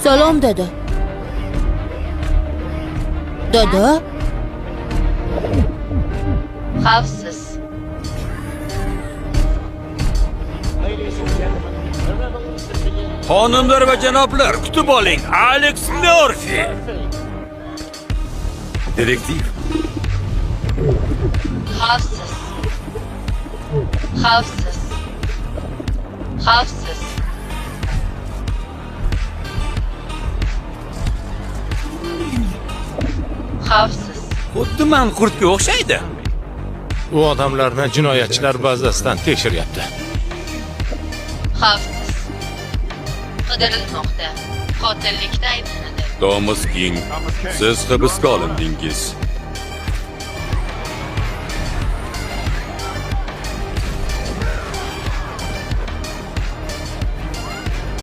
Salom dada. Dada? Xavfsiz. Xonimlar va janoblar, kutib oling. Alex Murphy. Detektiv. Xavfsiz. Xavfsiz. Xavfsiz. Xavfsiz. Xuddi manqurtga o'xshaydi. U odamlarni jinoyatchilar bazasidan tekshiryapti. Xavfsiz. Qidirilmoqda. Qotillikda ayblanadi. Thomas King, siz hibsga olindingiz.